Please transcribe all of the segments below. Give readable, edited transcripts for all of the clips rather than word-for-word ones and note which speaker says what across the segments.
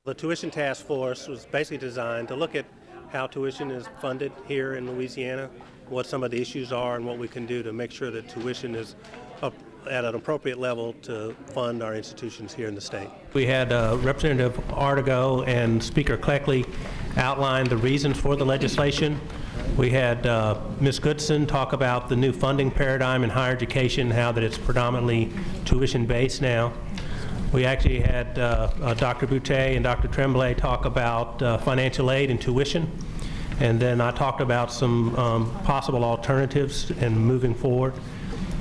Speaker 1: The tuition task force was basically designed to look at how tuition is funded here in Louisiana, what some of the issues are, and what we can do to make sure that tuition is up at an appropriate level to fund our institutions here in the state. We had Representative Artigo and Speaker Cleckley outline the reasons for the legislation. We had Ms. Goodson talk about the new funding paradigm in higher education, how that it's predominantly tuition-based now. We actually had Dr. Boutte and Dr. Tremblay talk about financial aid and tuition, and then I talked about some possible alternatives and moving forward.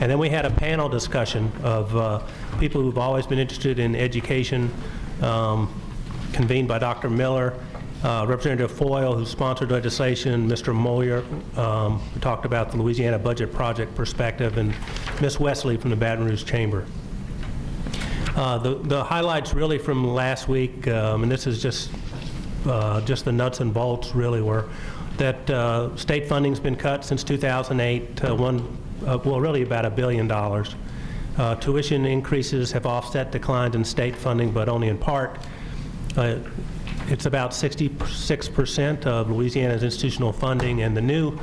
Speaker 1: And then we had a panel discussion of people who've always been interested in education, convened by Dr. Miller, Representative Foyle, who sponsored legislation, Mr. Moyer, who talked about the Louisiana Budget Project perspective, and Ms. Wesley from the Baton Rouge Chamber. The highlights really from last week, and this is just the nuts and bolts really, were that state funding's been cut since 2008, really about $1 billion. Tuition increases have offset declines in state funding, but only in part. It's about 66% of Louisiana's institutional funding, and the new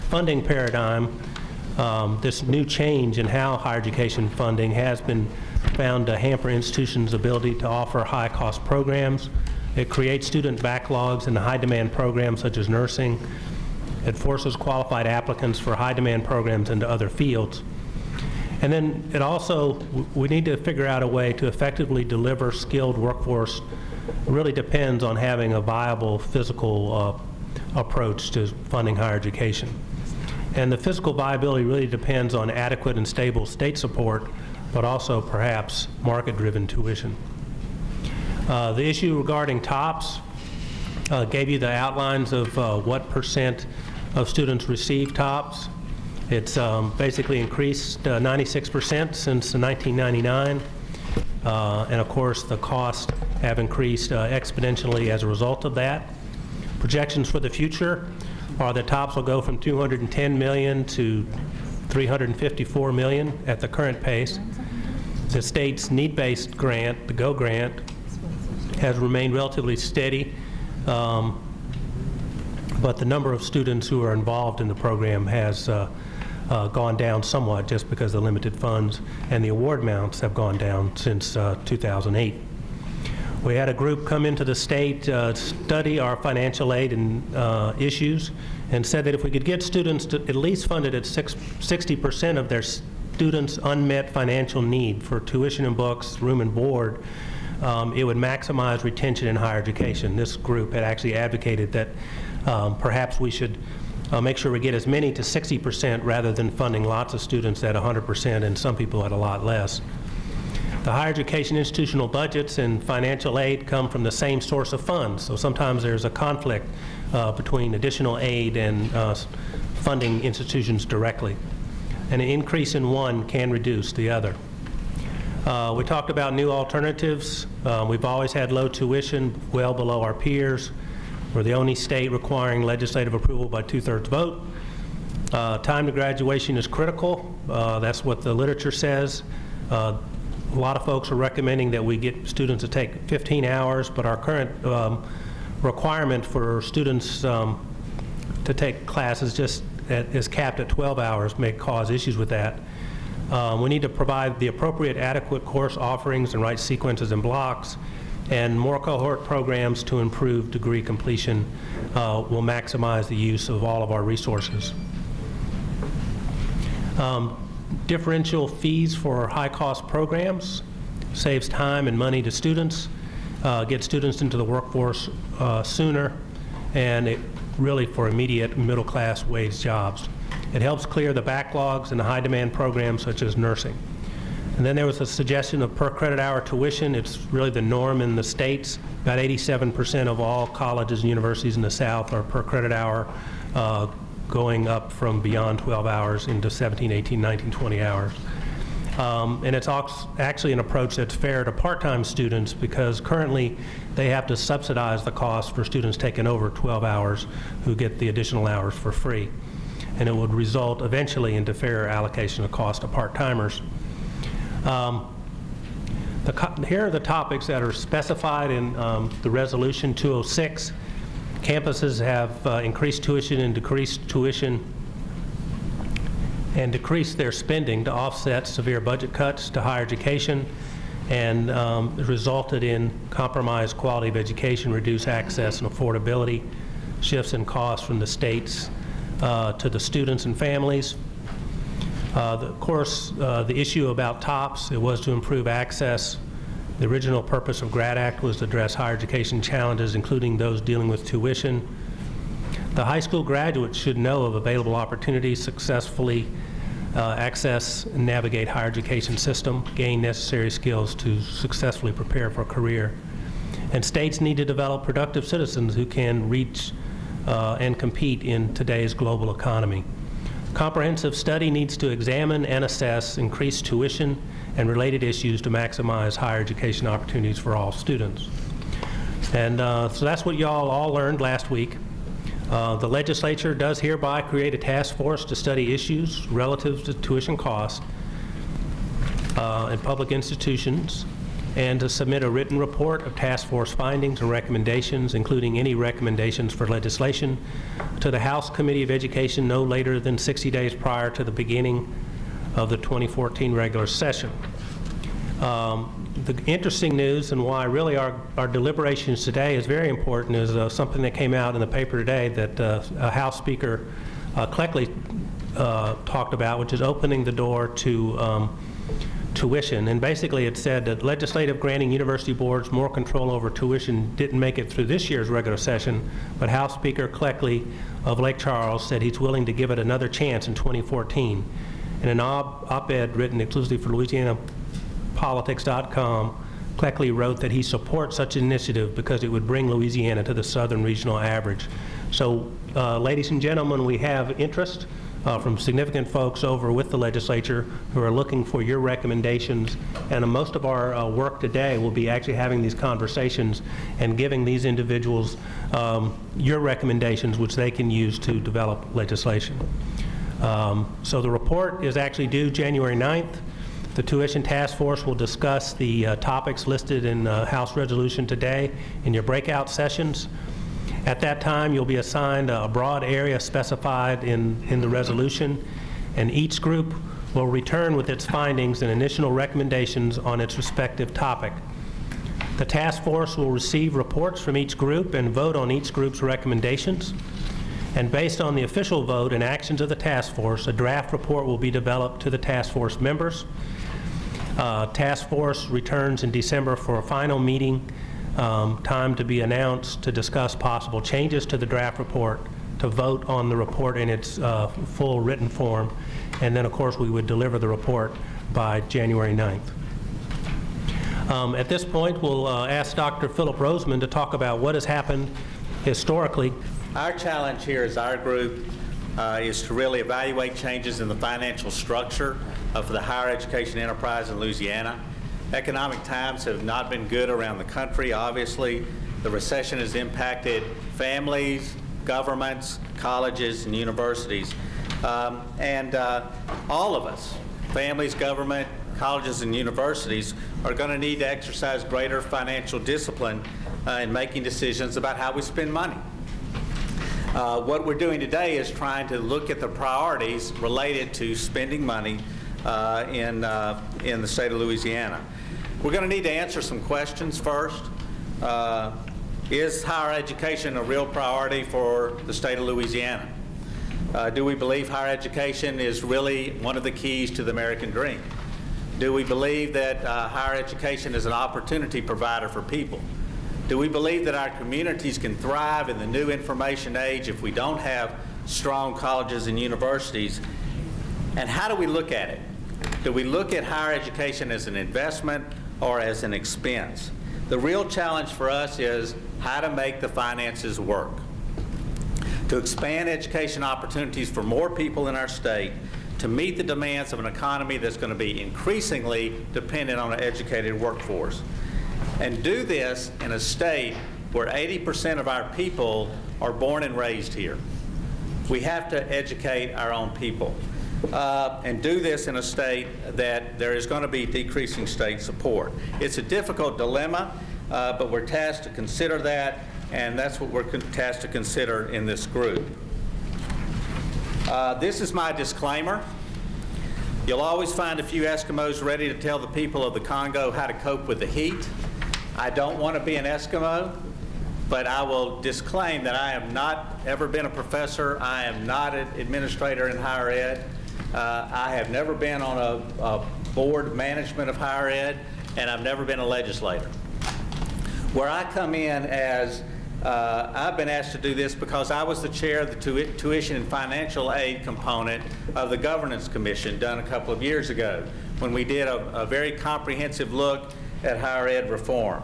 Speaker 1: funding paradigm, this new change in how higher education funding has been found to hamper institutions' ability to offer high-cost programs. It creates student backlogs in high-demand programs such as nursing. It forces qualified applicants for high-demand programs into other fields. And then it also, we need to figure out a way to effectively deliver skilled workforce. It really depends on having a viable physical approach to funding higher education. And the physical viability really depends on adequate and stable state support, but also perhaps market-driven tuition. The issue regarding TOPS gave you the outlines of what percent of students receive TOPS. It's basically increased 96% since 1999. And of course, the costs have increased exponentially as a result of that. Projections for the future are that TOPS will go from $210 million to $354 million at the current pace. The state's need-based grant, the GO grant, has remained relatively steady, but the number of students who are involved in the program has gone down somewhat just because of the limited funds, and the award amounts have gone down since 2008. We had a group come into the state, study our financial aid and issues, and said that if we could get students to at least funded at 60% of their students' unmet financial need for tuition and books, room and board, it would maximize retention in higher education. This group had actually advocated that perhaps we should make sure we get as many to 60% rather than funding lots of students at 100% and some people at a lot less. The higher education institutional budgets and financial aid come from the same source of funds, so sometimes there's a conflict between additional aid and funding institutions directly. And an increase in one can reduce the other. We talked about new alternatives. We've always had low tuition, well below our peers. We're the only state requiring legislative approval by 2/3 vote. Time to graduation is critical. That's what the literature says. A lot of folks are recommending that we get students to take 15 hours, but our current requirement for students to take classes is capped at 12 hours, may cause issues with that. We need to provide the appropriate adequate course offerings and write sequences and blocks, and more cohort programs to improve degree completion will maximize the use of all of our resources. Differential fees for high-cost programs saves time and money to students, gets students into the workforce sooner, and it really for immediate middle-class wage jobs. It helps clear the backlogs in the high-demand programs such as nursing. And then there was a suggestion of per credit hour tuition. It's really the norm in the states. About 87% of all colleges and universities in the South are per credit hour, going up from beyond 12 hours into 17, 18, 19, 20 hours. And it's actually an approach that's fair to part-time students because currently they have to subsidize the cost for students taking over 12 hours who get the additional hours for free. And it would result eventually into fair allocation of cost to part-timers. Here are the topics that are specified in the Resolution 206. Campuses have increased tuition and decreased tuition and decreased their spending to offset severe budget cuts to higher education, and resulted in compromised quality of education, reduced access and affordability, shifts in costs from the states to the students and families. Of course, the issue about TOPS, it was to improve access. The original purpose of GRAD Act was to address higher education challenges, including those dealing with tuition. The high school graduates should know of available opportunities, successfully access and navigate higher education system, gain necessary skills to successfully prepare for a career. And states need to develop productive citizens who can reach and compete in today's global economy. Comprehensive study needs to examine and assess increased tuition and related issues to maximize higher education opportunities for all students. And so that's what y'all all learned last week. The legislature does hereby create a task force to study issues relative to tuition costs in public institutions, and to submit a written report of task force findings and recommendations, including any recommendations for legislation, to the House Committee of Education no later than 60 days prior to the beginning of the 2014 regular session. The interesting news, and why really our deliberations today is very important, is something that came out in the paper today that House Speaker Cleckley talked about, which is opening the door to tuition. And basically it said that legislative granting university boards more control over tuition didn't make it through this year's regular session, but House Speaker Cleckley of Lake Charles said he's willing to give it another chance in 2014. In an op-ed written exclusively for LouisianaPolitics.com, Cleckley wrote that he supports such an initiative because it would bring Louisiana to the southern regional average. So, ladies and gentlemen, we have interest from significant folks over with the legislature who are looking for your recommendations, and most of our work today will be actually having these conversations and giving these individuals your recommendations, which they can use to develop legislation. So the report is actually due January 9th. The Tuition Task Force will discuss the topics listed in House Resolution today in your breakout sessions. At that time, you'll be assigned a broad area specified in the resolution, and each group will return with its findings and initial recommendations on its respective topic. The task force will receive reports from each group and vote on each group's recommendations. And based on the official vote and actions of the task force, a draft report will be developed to the task force members. Task force returns in December for a final meeting, time to be announced, to discuss possible changes to the draft report, to vote on the report in its full written form, and then of course we would deliver the report by January 9th. At this point, we'll ask Dr. Philip Roseman to talk about what has happened historically.
Speaker 2: Our challenge here as our group is to really evaluate changes in the financial structure of the higher education enterprise in Louisiana. Economic times have not been good around the country, obviously. The recession has impacted families, governments, colleges, and universities. All of us, families, government, colleges, and universities, are going to need to exercise greater financial discipline in making decisions about how we spend money. What we're doing today is trying to look at the priorities related to spending money in the state of Louisiana. We're going to need to answer some questions first. Is higher education a real priority for the state of Louisiana? Do we believe higher education is really one of the keys to the American dream? Do we believe that higher education is an opportunity provider for people? Do we believe that our communities can thrive in the new information age if we don't have strong colleges and universities? And how do we look at it? Do we look at higher education as an investment or as an expense? The real challenge for us is how to make the finances work. To expand education opportunities for more people in our state, to meet the demands of an economy that's going to be increasingly dependent on an educated workforce. And do this in a state where 80% of our people are born and raised here. We have to educate our own people. and do this in a state that there is going to be decreasing state support. It's a difficult dilemma, but we're tasked to consider that, and that's what we're tasked to consider in this group. This is my disclaimer. You'll always find a few Eskimos ready to tell the people of the Congo how to cope with the heat. I don't want to be an Eskimo, but I will disclaim that I have not ever been a professor. I am not an administrator in higher ed. I have never been on a board management of higher ed, and I've never been a legislator. Where I come in as, I've been asked to do this because I was the chair of the tuition and financial aid component of the Governance Commission done a couple of years ago when we did a very comprehensive look at higher ed reform.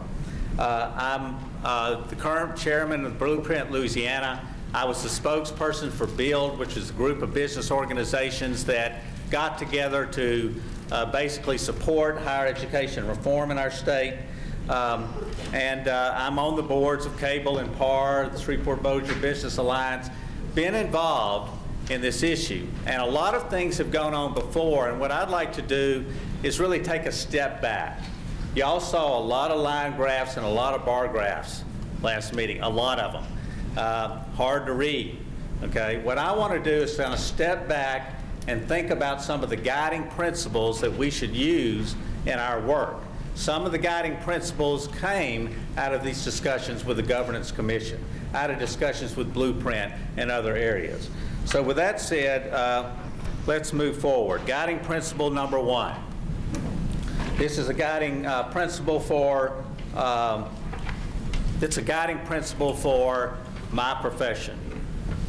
Speaker 2: I'm the current chairman of Blueprint Louisiana. I was the spokesperson for BUILD, which is a group of business organizations that got together to basically support higher education reform in our state. I'm on the boards of Cable and PAR, the Shreveport-Bossier Business Alliance, been involved in this issue. And a lot of things have gone on before, and what I'd like to do is really take a step back. Y'all saw a lot of line graphs and a lot of bar graphs last meeting, a lot of them. Hard to read, okay? What I want to do is kind of step back and think about some of the guiding principles that we should use in our work. Some of the guiding principles came out of these discussions with the Governance Commission, out of discussions with Blueprint and other areas. So with that said, let's move forward. Guiding principle number 1. This is a guiding principle for, it's a guiding principle for my profession.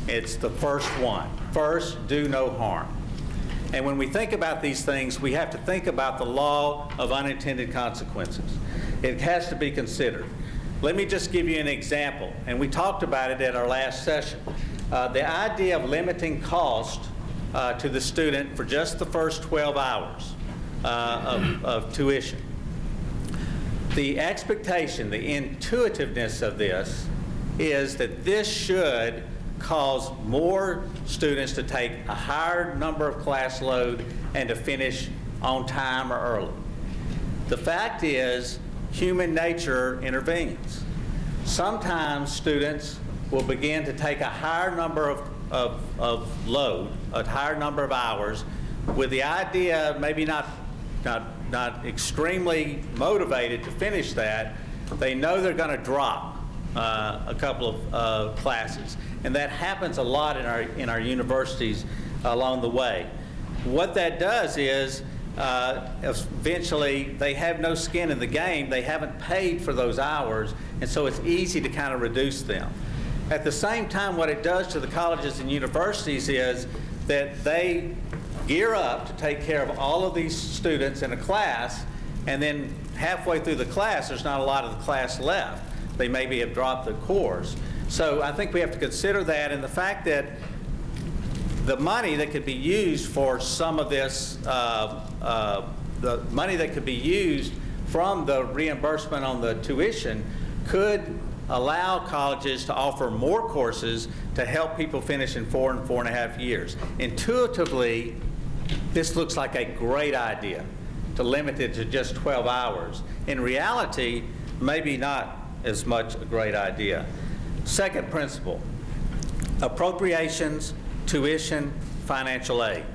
Speaker 2: It's the first one. First, do no harm. And when we think about these things, we have to think about the law of unintended consequences. It has to be considered. Let me just give you an example, and we talked about it at our last session. The idea of limiting cost to the student for just the first 12 hours of tuition. The expectation, the intuitiveness of this is that this should cause more students to take a higher number of class load and to finish on time or early. The fact is, human nature intervenes. Sometimes students will begin to take a higher number of load, a higher number of hours, with the idea, maybe not extremely motivated to finish that. They know they're going to drop a couple of classes, and that happens a lot in our universities along the way. What that does is eventually they have no skin in the game. They haven't paid for those hours, and so it's easy to kind of reduce them. At the same time, what it does to the colleges and universities is that they gear up to take care of all of these students in a class, and then halfway through the class, there's not a lot of the class left. They maybe have dropped the course. So I think we have to consider that, and the fact that the money that could be used for some of this, the money that could be used from the reimbursement on the tuition could allow colleges to offer more courses to help people finish in 4 and 4.5 years. Intuitively, this looks like a great idea to limit it to just 12 hours. In reality, maybe not as much a great idea. Second principle, appropriations, tuition, financial aid.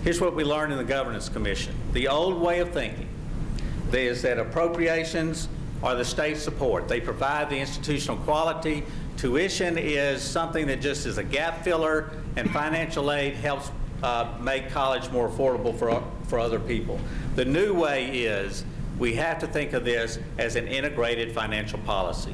Speaker 2: Here's what we learned in the Governance Commission. The old way of thinking is that appropriations are the state support. They provide the institutional quality. Tuition is something that just is a gap filler, and financial aid helps make college more affordable for other people. The new way is we have to think of this as an integrated financial policy.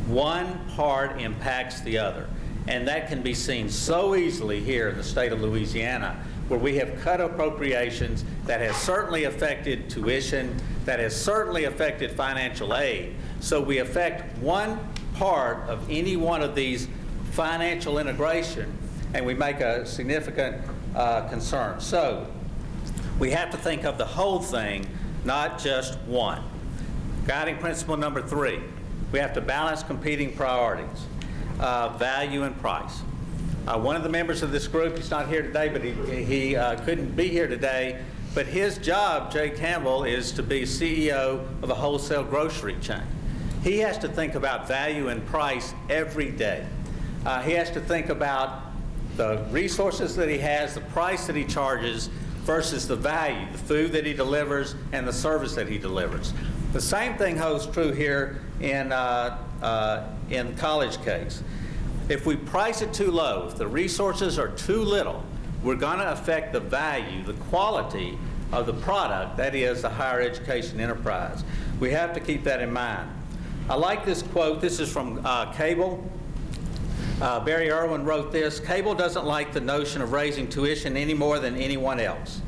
Speaker 2: One part impacts the other, and that can be seen so easily here in the state of Louisiana, where we have cut appropriations that has certainly affected tuition, that has certainly affected financial aid. So we affect one part of any one of these financial integration, and we make a significant concern. So we have to think of the whole thing, not just one. Guiding principle number 3, we have to balance competing priorities, value and price. One of the members of this group, he's not here today, but he couldn't be here today, but his job, Jay Campbell, is to be CEO of a wholesale grocery chain. He has to think about value and price every day. He has to think about the resources that he has, the price that he charges, versus the value, the food that he delivers, and the service that he delivers. The same thing holds true here in the college case. If we price it too low, if the resources are too little, we're going to affect the value, the quality of the product, that is the higher education enterprise. We have to keep that in mind. I like this quote. This is from Cable. Barry Irwin wrote this: "Cable doesn't like the notion of raising tuition any more than anyone else.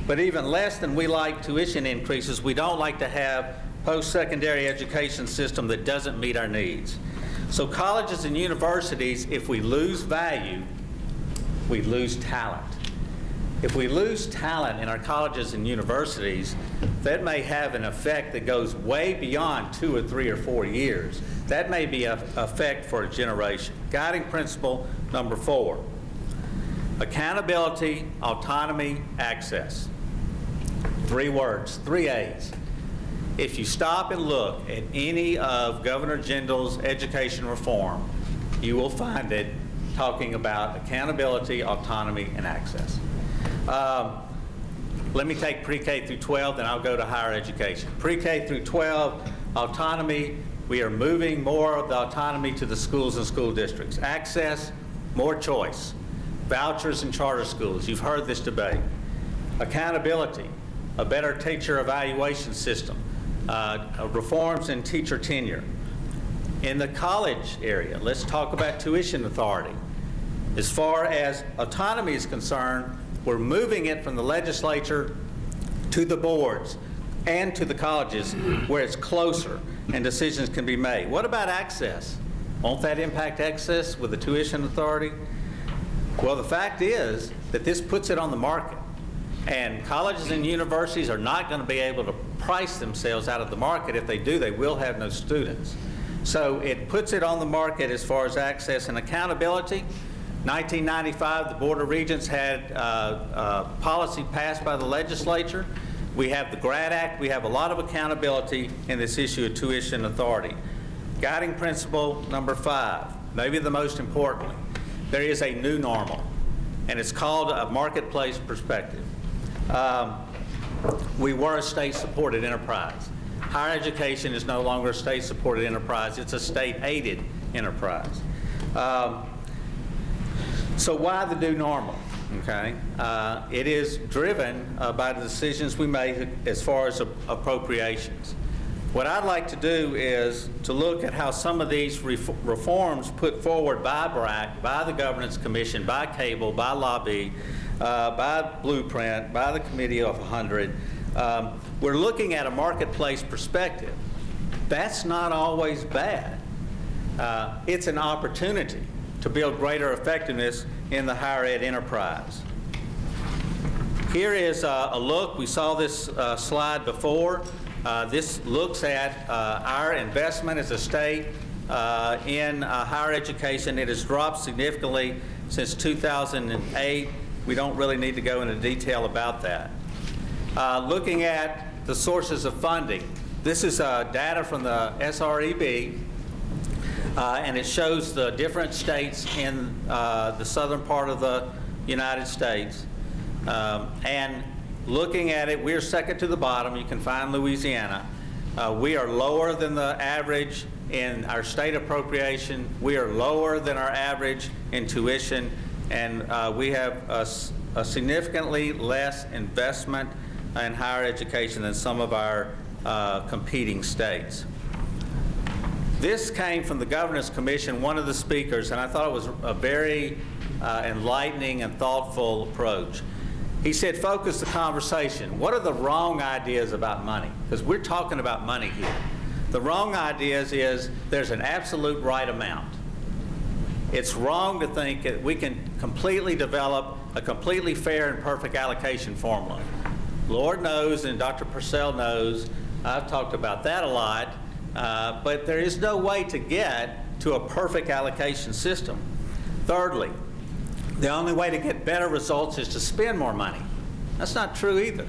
Speaker 2: But even less than we like tuition increases, we don't like to have post-secondary education system that doesn't meet our needs. So colleges and universities, if we lose value, we lose talent. If we lose talent in our colleges and universities, that may have an effect that goes way beyond 2 or 3 or 4 years. That may be an effect for a generation." Guiding principle number 4, accountability, autonomy, access. 3 words, 3 A's. If you stop and look at any of Governor Jindal's education reform, you will find it talking about accountability, autonomy, and access. Let me take pre-K through 12, then I'll go to higher education. Pre-K through 12, autonomy, we are moving more of the autonomy to the schools and school districts. Access, more choice. Vouchers and charter schools, you've heard this debate. Accountability, a better teacher evaluation system. Reforms in teacher tenure. In the college area, let's talk about tuition authority. As far as autonomy is concerned, we're moving it from the legislature to the boards and to the colleges where it's closer and decisions can be made. What about access? Won't that impact access with the tuition authority? Well, the fact is that this puts it on the market, and colleges and universities are not going to be able to price themselves out of the market. If they do, they will have no students. So it puts it on the market as far as access and accountability. 1995, the Board of Regents had policy passed by the legislature. We have the GRAD Act. We have a lot of accountability in this issue of tuition authority. Guiding principle number 5, maybe the most importantly, there is a new normal, and it's called a marketplace perspective. We were a state-supported enterprise. Higher education is no longer a state-supported enterprise. It's a state-aided enterprise. So why the new normal? Okay, it is driven by the decisions we make as far as appropriations. What I'd like to do is to look at how some of these reforms put forward by BRAC, by the Governance Commission, by Cable, by Lobby, by Blueprint, by the Committee of 100. We're looking at a marketplace perspective. That's not always bad. It's an opportunity to build greater effectiveness in the higher ed enterprise. Here is a look. We saw this slide before. This looks at our investment as a state in higher education. It has dropped significantly since 2008. We don't really need to go into detail about that. Looking at the sources of funding, this is data from the SREB. And it shows the different states in the southern part of the United States. And looking at it, we're second to the bottom. You can find Louisiana. We are lower than the average in our state appropriation. We are lower than our average in tuition. And we have a significantly less investment in higher education than some of our competing states. This came from the Governance Commission, one of the speakers, and I thought it was a very enlightening and thoughtful approach. He said, focus the conversation. What are the wrong ideas about money? Because we're talking about money here. The wrong ideas is there's an absolute right amount. It's wrong to think that we can completely develop a completely fair and perfect allocation formula. Lord knows, and Dr. Purcell knows, I've talked about that a lot, but there is no way to get to a perfect allocation system. Thirdly, the only way to get better results is to spend more money. That's not true either.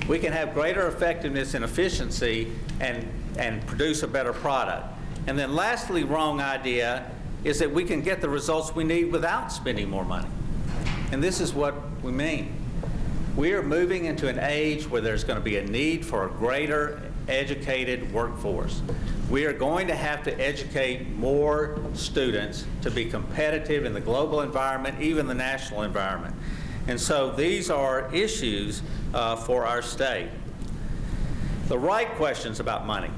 Speaker 2: We can have greater effectiveness and efficiency and produce a better product. And then lastly, wrong idea is that we can get the results we need without spending more money. And this is what we mean. We are moving into an age where there's going to be a need for a greater educated workforce. We are going to have to educate more students to be competitive in the global environment, even the national environment. And so these are issues for our state. The right questions about money.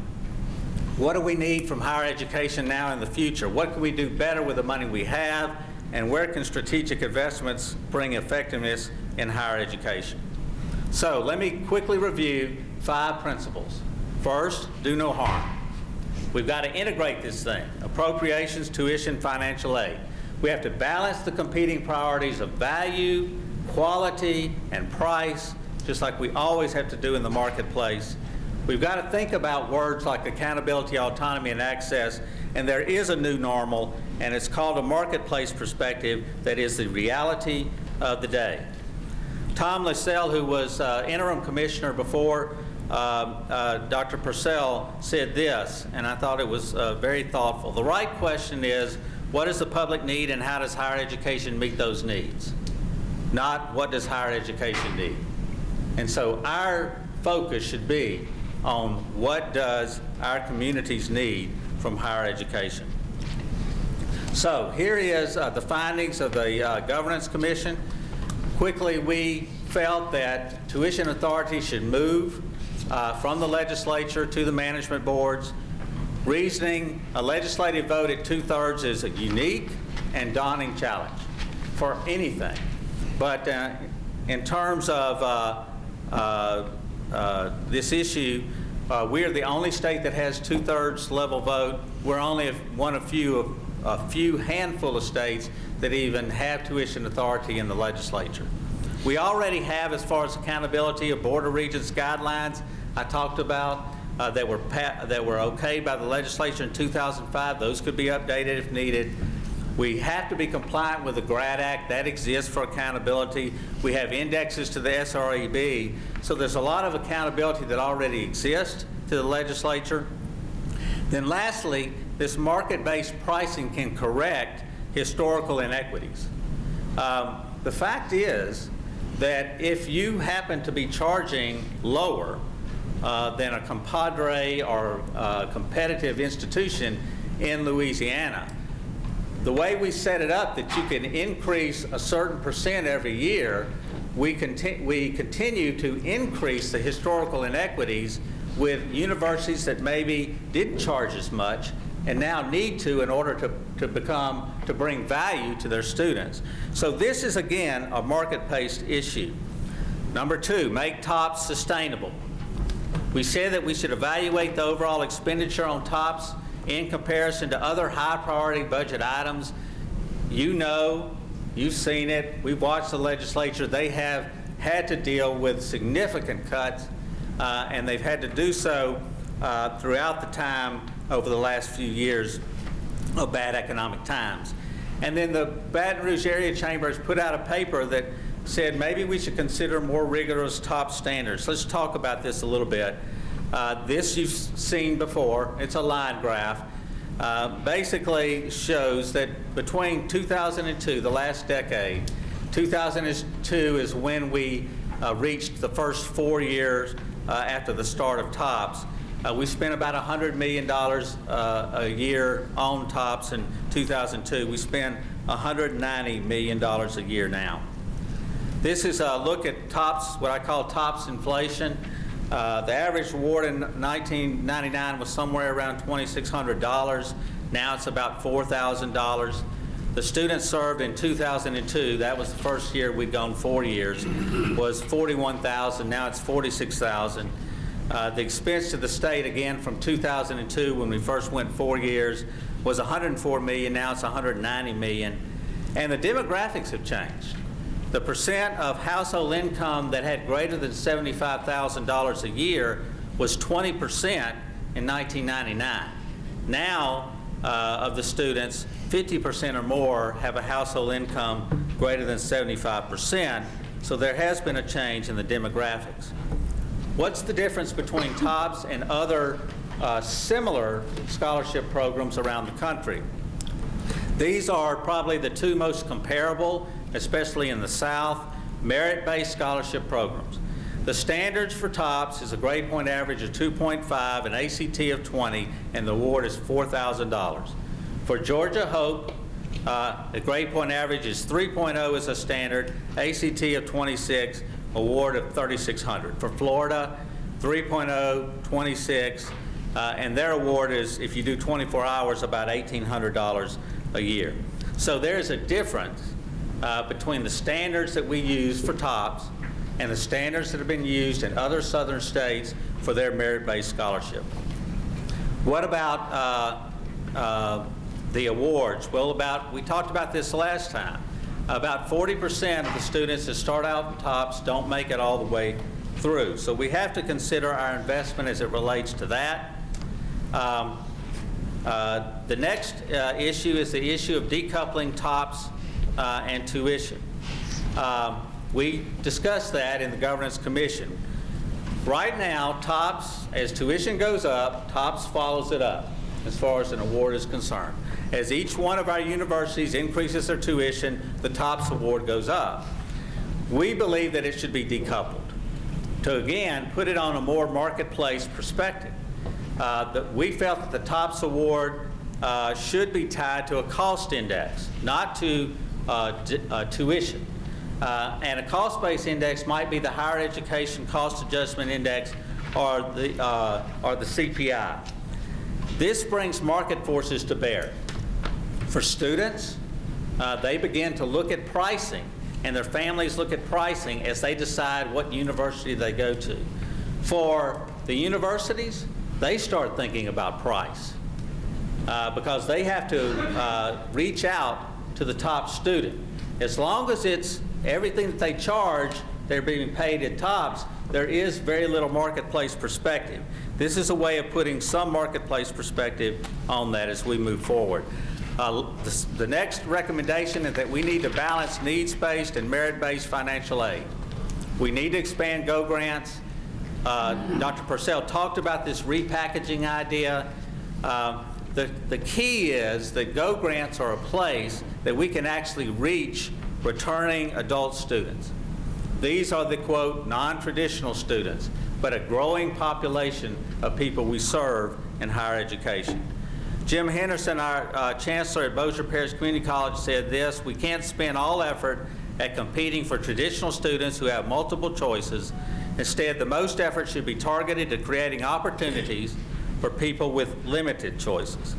Speaker 2: What do we need from higher education now in the future? What can we do better with the money we have? And where can strategic investments bring effectiveness in higher education? So let me quickly review 5 principles. First, do no harm. We've got to integrate this thing: appropriations, tuition, financial aid. We have to balance the competing priorities of value, quality, and price, just like we always have to do in the marketplace. We've got to think about words like accountability, autonomy, and access, and there is a new normal, and it's called a marketplace perspective that is the reality of the day. Tom Lassell, who was interim commissioner before Dr. Purcell, said this, and I thought it was very thoughtful. The right question is, what does the public need and how does higher education meet those needs? Not what does higher education need. And so our focus should be on what does our communities need from higher education. So here is the findings of the Governance Commission. Quickly, we felt that tuition authority should move from the legislature to the management boards. Reasoning, a legislative vote at 2/3 is a unique and daunting challenge for anything. But in terms of this issue, we are the only state that has 2/3 level vote. We're only one of a few handful of states that even have tuition authority in the legislature. We already have, as far as accountability, a Board of Regents guidelines I talked about that were okayed by the legislature in 2005. Those could be updated if needed. We have to be compliant with the GRAD Act. That exists for accountability. We have indexes to the SREB. So there's a lot of accountability that already exists to the legislature. Then lastly, this market-based pricing can correct historical inequities. The fact is that if you happen to be charging lower than a compadre or competitive institution in Louisiana, the way we set it up that you can increase a certain percent every year, we continue to increase the historical inequities with universities that maybe didn't charge as much and now need to in order to bring value to their students. So this is, again, a market-based issue. Number 2, make TOPS sustainable. We said that we should evaluate the overall expenditure on TOPS in comparison to other high-priority budget items. You know, you've seen it, we've watched the legislature, they have had to deal with significant cuts, and they've had to do so throughout the time over the last few years of bad economic times. And then the Baton Rouge Area Chambers put out a paper that said maybe we should consider more rigorous TOPS standards. Let's talk about this a little bit. This you've seen before. It's a line graph. Basically shows that between 2002, the last decade, 2002 is when we reached the first 4 years after the start of TOPS. We spent about $100 million a year on TOPS in 2002. We spend $190 million a year now. This is a look at TOPS, what I call TOPS inflation. The average award in 1999 was somewhere around $2,600. Now it's about $4,000. The students served in 2002, that was the first year we'd gone 4 years, was 41,000. Now it's 46,000. The expense to the state, again, from 2002, when we first went 4 years, was $104 million. Now it's $190 million. And the demographics have changed. The percent of household income that had greater than $75,000 a year was 20% in 1999. Now, of the students, 50% or more have a household income greater than 75%, so there has been a change in the demographics. What's the difference between TOPS and other similar scholarship programs around the country? These are probably the two most comparable, especially in the South, merit-based scholarship programs. The standards for TOPS is a grade point average of 2.5, an ACT of 20, and the award is $4,000. For Georgia Hope, the grade point average is 3.0 as a standard, ACT of 26, award of $3,600. For Florida, 3.0, 26, and their award is, if you do 24 hours, about $1,800 a year. So there's a difference between the standards that we use for TOPS and the standards that have been used in other southern states for their merit-based scholarship. What about the awards? Well, we talked about this last time. About 40% of the students that start out in TOPS don't make it all the way through. So we have to consider our investment as it relates to that. The next issue is the issue of decoupling TOPS and tuition. We discussed that in the Governance Commission. Right now, TOPS, as tuition goes up, TOPS follows it up as far as an award is concerned. As each one of our universities increases their tuition, the TOPS award goes up. We believe that it should be decoupled to, again, put it on a more marketplace perspective. We felt that the TOPS award should be tied to a cost index, not to tuition. And a cost-based index might be the Higher Education Cost Adjustment Index or the CPI. This brings market forces to bear. For students, they begin to look at pricing, and their families look at pricing as they decide what university they go to. For the universities, they start thinking about price because they have to reach out to the top student. As long as it's everything that they charge, they're being paid at TOPS, there is very little marketplace perspective. This is a way of putting some marketplace perspective on that as we move forward. The next recommendation is that we need to balance needs-based and merit-based financial aid. We need to expand GO grants. Dr. Purcell talked about this repackaging idea. The key is that GO grants are a place that we can actually reach returning adult students. These are the, quote, non-traditional students, but a growing population of people we serve in higher education. Jim Henderson, our chancellor at Bossier Parish Community College, said this: we can't spend all effort at competing for traditional students who have multiple choices. Instead, the most effort should be targeted to creating opportunities for people with limited choices.